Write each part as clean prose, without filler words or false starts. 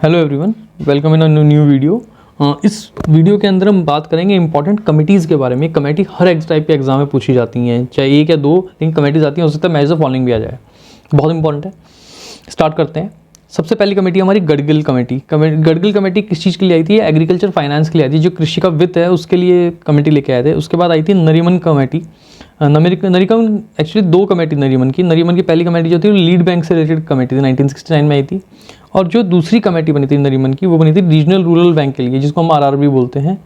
Hello everyone, welcome in a new video. इस video के अंदर हम बात करेंगे इंपॉर्टेंट कमिटीज़ के बारे में। कमेटी हर टाइप के एग्जाम में पूछी जाती हैं, चाहे एक या दो, लेकिन कमेटीज आती हैं। हो सकता है मैच द फॉलोइंग भी आ जाए, बहुत इंपॉर्टेंट है। स्टार्ट करते हैं। सबसे पहली कमेटी हमारी गडगिल कमेटी। गडगिल कमेटी किस चीज़ के लिए आई थी? एग्रीकल्चर फाइनेंस के लिए आई थी, जो कृषि का वित्त है उसके लिए कमेटी लेके आए थे। उसके बाद आई थी नरीमन कमेटी। नरीमन एक्चुअली दो कमेटी नरीमन की पहली कमेटी जो थी वो लीड बैंक से रिलेटेड कमेटी थी, 1969 में आई थी। और जो दूसरी कमेटी बनी थी नरीमन की, वो बनी थी रीजनल रूरल बैंक के लिए, जिसको हम आरआरबी बोलते हैं,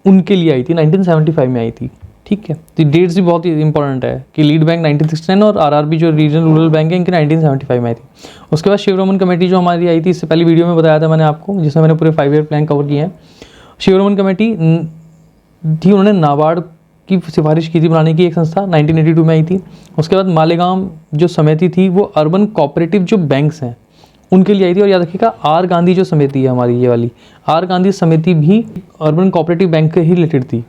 उनके लिए आई थी, 1975 में आई थी। ठीक है, तो डेट्स भी बहुत ही इंपॉर्टेंट है कि लीड बैंक 1969 और आरआरबी जो रीजनल रूरल बैंक है, इनकी 1975 में आई थी। उसके बाद शिवरमन कमेटी जो हमारी आई थी, इससे पहली वीडियो में बताया था मैंने आपको, जिसमें मैंने पूरे 5 ईयर प्लान कवर किए हैं। शिवरमन कमेटी थी, उन्होंने नाबार्ड की सिफारिश की थी बनाने की, एक संस्था 1982 में आई थी। उसके बाद मालेगांव जो समिति थी, वो अर्बन कोऑपरेटिव जो बैंक्स हैं उनके लिए आई थी। और याद रखिएगा, आर गांधी जो समिति है हमारी, ये वाली आर गांधी समिति भी अर्बन कोऑपरेटिव बैंक के ही रिलेटेड थी।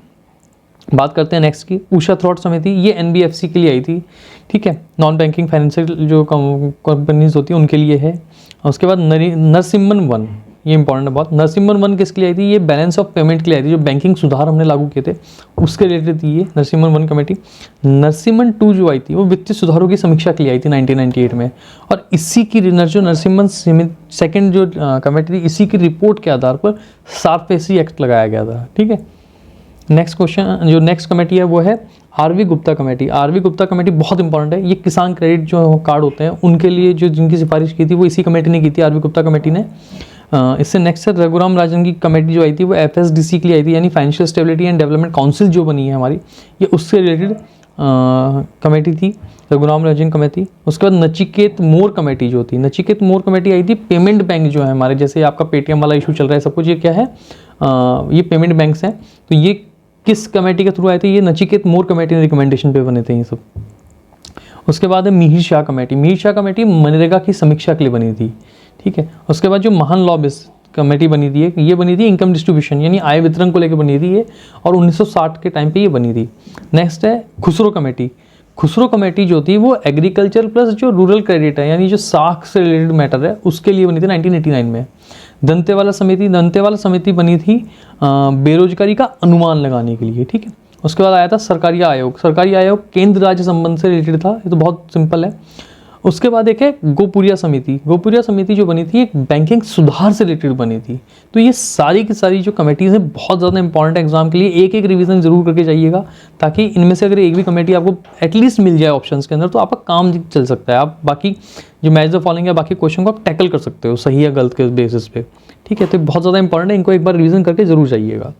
बात करते हैं नेक्स्ट की, उषा थ्रॉट समिति, ये एनबीएफसी के लिए आई थी। ठीक है, नॉन बैंकिंग फाइनेंशियल जो कंपनीज होती है उनके लिए है। उसके बाद नरसिम्हन वन, ये इंपॉर्टेंट है बहुत। नरसिम्हन वन किसके लिए आई थी? ये बैलेंस ऑफ पेमेंट के लिए आई थी, जो बैंकिंग सुधार हमने लागू किए थे उसके रिलेटेड थी ये Narasimhan one committee. Narasimhan two जो आई थी, वो वित्तीय सुधारों की समीक्षा के लिए आई थी 1998 में। और इसी की जो नरसिम्हन सेकेंड जो कमेटी थी, इसी की रिपोर्ट के आधार पर सारफेसी एक्ट लगाया गया था। ठीक है, नेक्स्ट क्वेश्चन, जो नेक्स्ट कमेटी है वो है RV Gupta committee. RV Gupta committee बहुत इंपॉर्टेंट है। ये किसान क्रेडिट जो कार्ड होते हैं उनके लिए जो जिनकी सिफारिश की थी, वो इसी कमेटी ने की थी, आरवी गुप्ता कमेटी ने। इससे नेक्स्ट है रघुराम राजन की कमेटी जो आई थी, वो एफएसडीसी के लिए आई थी, यानी financial stability and development council जो बनी है हमारी, ये उससे रिलेटेड कमेटी थी, रघुराम राजन कमेटी। उसके बाद नचिकेत मोर कमेटी जो थी, नचिकेत मोर कमेटी आई थी पेमेंट बैंक जो है हमारे, जैसे आपका पेटीएम वाला इशू चल रहा है सब कुछ, ये क्या है, ये पेमेंट बैंक्स हैं। तो ये किस कमेटी के थ्रू आए थे? ये नचिकेत मोर कमेटी ने रिकमेंडेशन पे बने थे ये सब। उसके बाद है मिहिर शाह कमेटी। मिहिर शाह कमेटी मनरेगा की समीक्षा के लिए बनी थी। ठीक है, उसके बाद जो महान लॉबिस कमेटी बनी थी, ये बनी थी इनकम डिस्ट्रीब्यूशन यानी आय वितरण को लेकर बनी थी ये, और 1960 के टाइम पे ये बनी थी। नेक्स्ट है खुसरो कमेटी। खुसरो कमेटी जो थी, वो एग्रीकल्चर प्लस जो रूरल क्रेडिट है, यानी जो साख से रिलेटेड मैटर है, उसके लिए बनी थी 1989 में। दंतेवाला समिति बनी थी बेरोजगारी का अनुमान लगाने के लिए। ठीक है, उसके बाद आया था सरकारी आयोग केंद्र राज्य संबंध से रिलेटेड था, ये तो बहुत सिंपल है। उसके बाद एक है गोपुरिया समिति जो बनी थी, एक बैंकिंग सुधार से रिलेटेड बनी थी। तो ये सारी की सारी जो कमेटीज़ हैं बहुत ज़्यादा इंपॉर्टेंट एग्जाम के लिए, एक एक रिवीजन जरूर करके जाइएगा, ताकि इनमें से अगर एक भी कमेटी आपको एटलीस्ट मिल जाए ऑप्शंस के अंदर, तो आपका काम चल सकता है। आप बाकी जो मैच द फॉलोइंग है, बाकी क्वेश्चन को आप टैकल कर सकते हो सही या गलत के बेसिस पे। ठीक है, तो बहुत ज़्यादा इंपॉर्टेंट है, इनको एक बार रिवीजन करके जरूर जाइएगा।